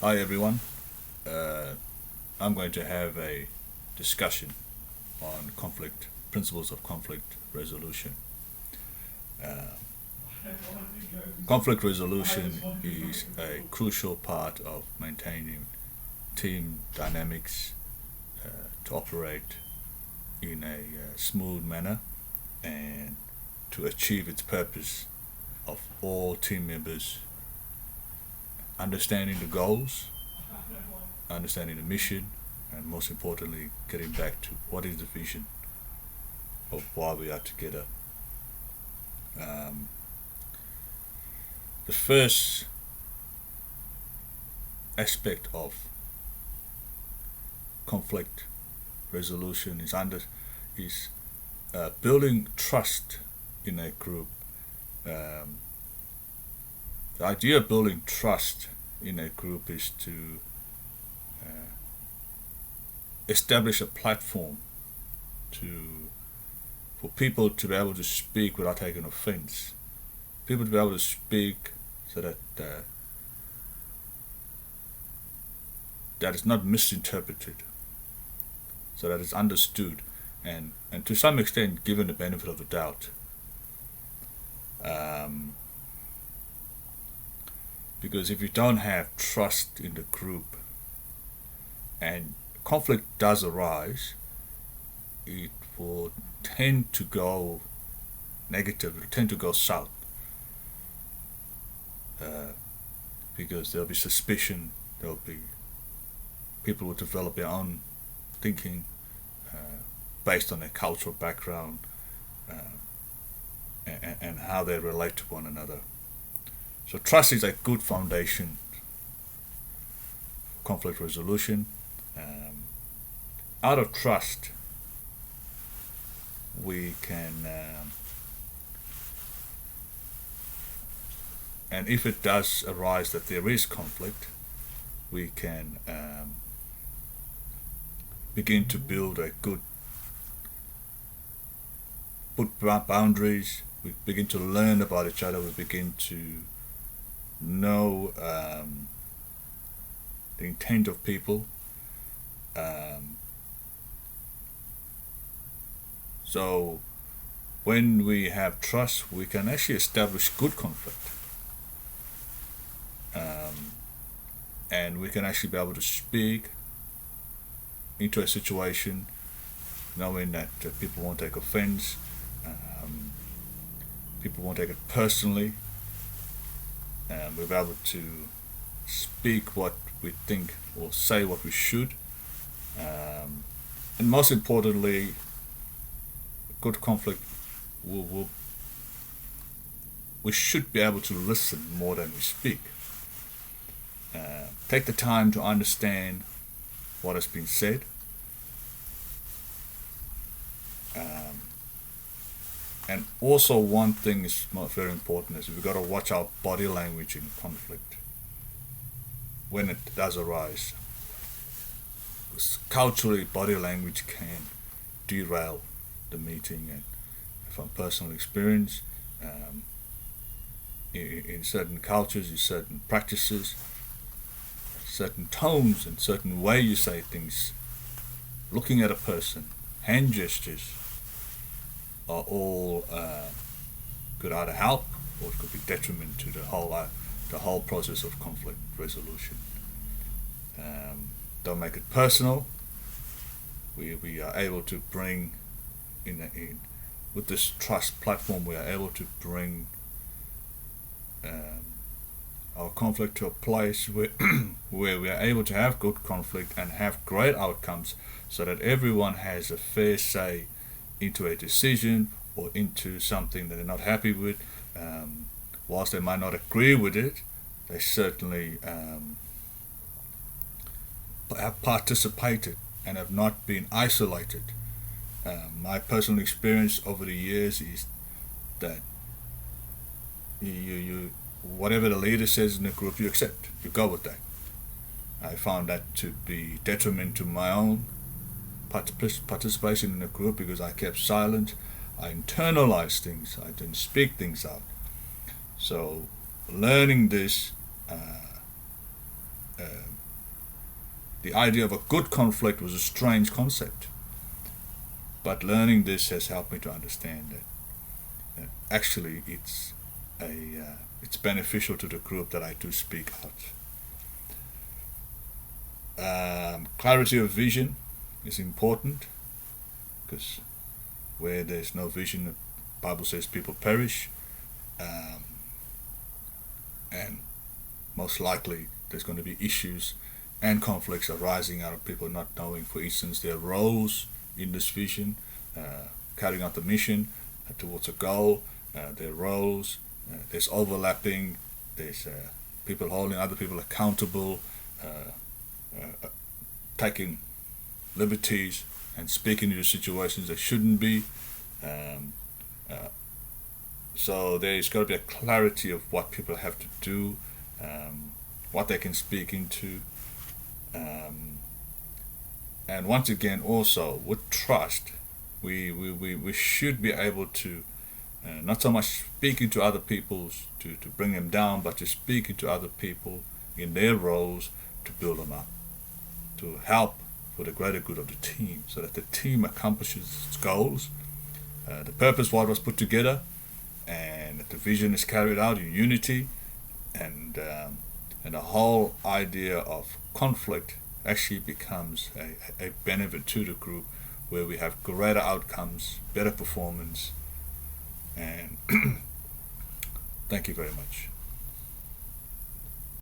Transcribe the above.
Hi everyone. Uh, I'm going to have a discussion on principles of conflict resolution. Uh, Conflict resolution is a crucial part of maintaining team dynamics to operate in a smooth manner and to achieve its purpose of all team members understanding the goals, understanding the mission, and most importantly, getting back to what is the vision of why we are together. Um, the first aspect of conflict resolution is building trust in a group. Um, the idea of building trust in a group is to uh, establish a platform to for people to be able to speak without taking offense. People to be able to speak so that it's not misinterpreted, so that it's understood, and to some extent given the benefit of the doubt. Um, because if you don't have trust in the group and conflict does arise, it will tend to go negative, it will tend to go south, uh, because there'll be suspicion, there'll be people will develop their own thinking uh, based on their cultural background uh, and how they relate to one another. So trust is a good foundation for conflict resolution. Um, Out of trust, we can, and if it does arise that there is conflict, we can begin to build a good, put boundaries. We begin to learn about each other. We begin to know the intent of people. Um, so when we have trust, we can actually establish good conflict. Um, and we can actually be able to speak into a situation knowing that people won't take offense, um, people won't take it personally, and we'll be able to speak what we think or say what we should. Um, and most importantly, good conflict will we should be able to listen more than we speak. Take the time to understand what has been said. Um, and also, one thing is very important is we've got to watch our body language in conflict when it does arise. Because culturally, body language can derail the meeting, and from personal experience, um, in certain cultures, in certain practices, certain tones, and certain way you say things, looking at a person, hand gestures are all could either help or it could be detriment to the whole process of conflict resolution. Don't make it personal. We are able to bring in with this trust platform. We are able to bring um, our conflict to a place where where we are able to have good conflict and have great outcomes, so that everyone has a fair say into a decision or into something that they're not happy with. Um, Whilst they might not agree with it, they certainly have participated and have not been isolated. My personal experience over the years is that you whatever the leader says in the group, you accept, you go with that. I found that to be detriment to my own participation in the group because I kept silent. I internalized things. I didn't speak things out. So, learning this uh, the idea of a good conflict was a strange concept. But learning this has helped me to understand that actually it's beneficial to the group that I do speak out. Clarity of vision is important because where there's no vision, the Bible says people perish, and most likely there's going to be issues and conflicts arising out of people not knowing, for instance, their roles in this vision, carrying out the mission towards a goal, their roles. There's overlapping. There's people holding other people accountable, taking liberties and speaking into situations they shouldn't be. So there's got to be a clarity of what people have to do, what they can speak into. And once again, also with trust, we should be able to not so much speaking to other people to bring them down, but to speaking to other people in their roles to build them up, to help for the greater good of the team, so that the team accomplishes its goals, the purpose what was put together, and that the vision is carried out in unity, and the whole idea of conflict actually becomes a benefit to the group, where we have greater outcomes, better performance, and thank you very much.